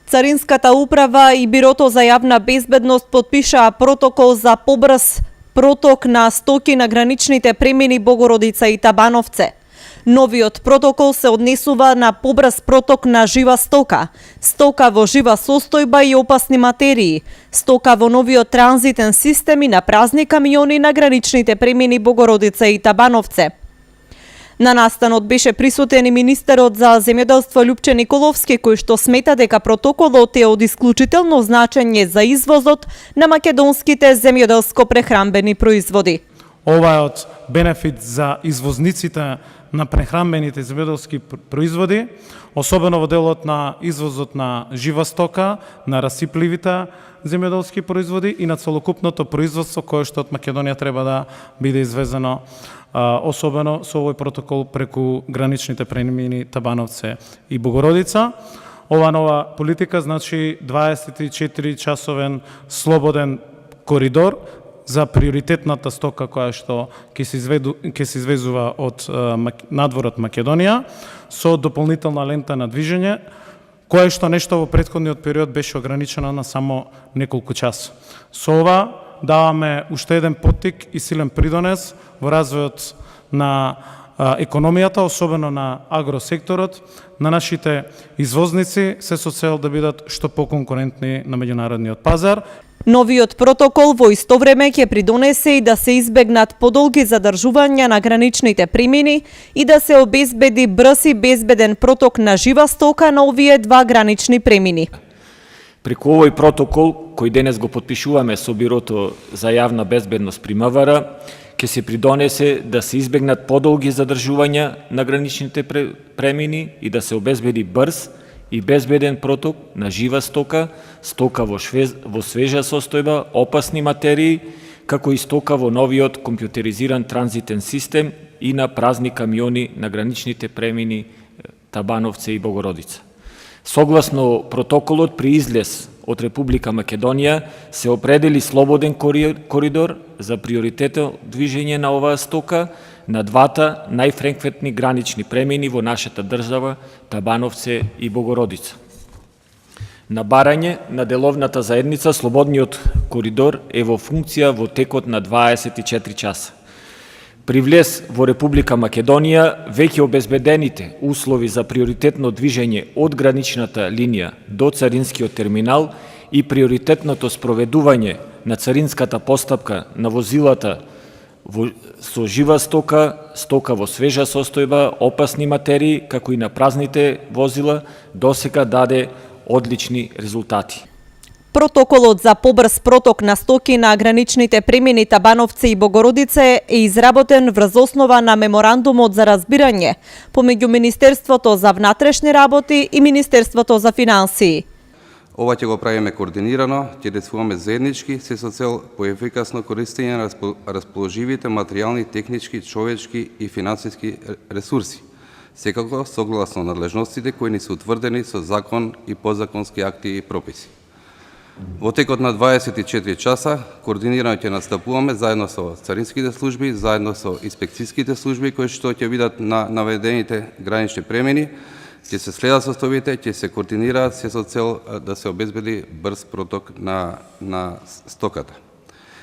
Царинската управа и Бирото за јавна безбедност подпишаа протокол за побрз проток на стоки на граничните премини Богородица и Табановце. Новиот протокол се однесува на побрз проток на жива стока, стока во жива состојба и опасни материи, стока во новиот транзитен систем и на празни камиони на граничните премини Богородица и Табановце. На настанот беше присутен и министерот за земјоделство Љупче Николовски, кој што смета дека протоколот е од исклучително значење за извозот на македонските земјоделско-прехранбени производи. Ова е од бенефит за извозниците на прехранбените земјоделски производи, особено во делот на извозот на жива стока, на расипливите земјоделски производи и на целокупното производство кое што од Македонија треба да биде извезено, особено со овој протокол преку граничните премини Табановце и Богородица. Ова нова политика значи 24 часовен слободен коридор за приоритетната стока која што ќе се извезува од надвор од Македонија со дополнителна лента на движење, кое што нешто во претходниот период беше ограничено на само неколку часа. Со ова даваме уште еден поттик и силен придонес во развојот на економијата, особено на агросекторот, на нашите извозници, се со цел да бидат што поконкурентни на меѓународниот пазар. Новиот протокол во исто време ќе придонесе и да се избегнат подолги задржувања на граничните премини и да се обезбеди брз и безбеден проток на жива стока на овие два гранични премини. Преку овој протокол, кој денес го подпишуваме со Бирото за јавна безбедност при МВР, ќе се придонесе да се избегнат подолги задржувања на граничните премини и да се обезбеди брз и безбеден проток на жива стока, стока во свежа состојба, опасни материи, како и стока во новиот компјутеризиран транзитен систем и на празни камиони на граничните премини Табановце и Богородица. Согласно протоколот, при излез од Република Македонија се определи слободен коридор за приоритетно движење на оваа стока на двата најфреквентни гранични премини во нашата држава, Табановце и Богородица. На барање на деловната заедница, слободниот коридор е во функција во текот на 24 часа. При влез во Република Македонија, веќе обезбедените услови за приоритетно движење од граничната линија до царинскиот терминал и приоритетното спроведување на царинската постапка на возилата со жива стока, стока во свежа состојба, опасни материи, како и на празните возила, досега даде одлични резултати. Протоколот за побрз проток на стоки на граничните премини Табановце и Богородице е изработен врз основа на меморандумот за разбирање помеѓу Министерството за внатрешни работи и Министерството за финансии. Ова ќе го правиме координирано, ќе действуваме заеднички се со цел поефикасно користење на расположивите материјални, технички, човечки и финансиски ресурси, секако согласно надлежностите кои ни се утврдени со закон и подзаконски акти и прописи. Во текот на 24 часа координирано ќе настапуваме заедно со царинските служби, заедно со инспекцијските служби кои што ќе бидат на наведените гранични премини, ќе се следат состојбите, ќе се координираат се со цел да се обезбеди брз проток на стоката.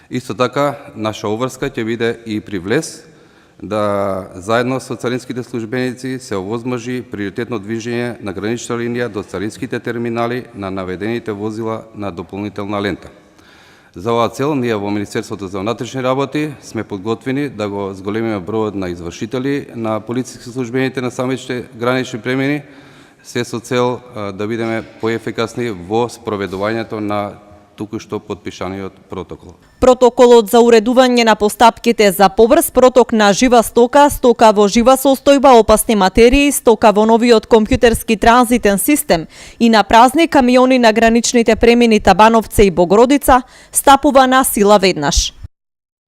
Исто така, наша обврска ќе биде и при влез, да заедно со царинските службеници се овозможи приоритетно движење на гранична линија до царинските терминали на наведените возила на дополнителна лента. За оваа цел, ние во Министерството за внатрешни работи сме подготвени да го зголемиме бројот на извршители на полициски службените на самите гранични премини, се со цел да бидеме поефикасни во спроведувањето на туку што подпишаниот протокол. Протоколот за уредување на постапките за побрз проток на жива стока, стока во жива состојба, опасни материи, стока во новиот компјутерски транзитен систем и на празни камиони на граничните премини Табановце и Богородица стапува на сила веднаш.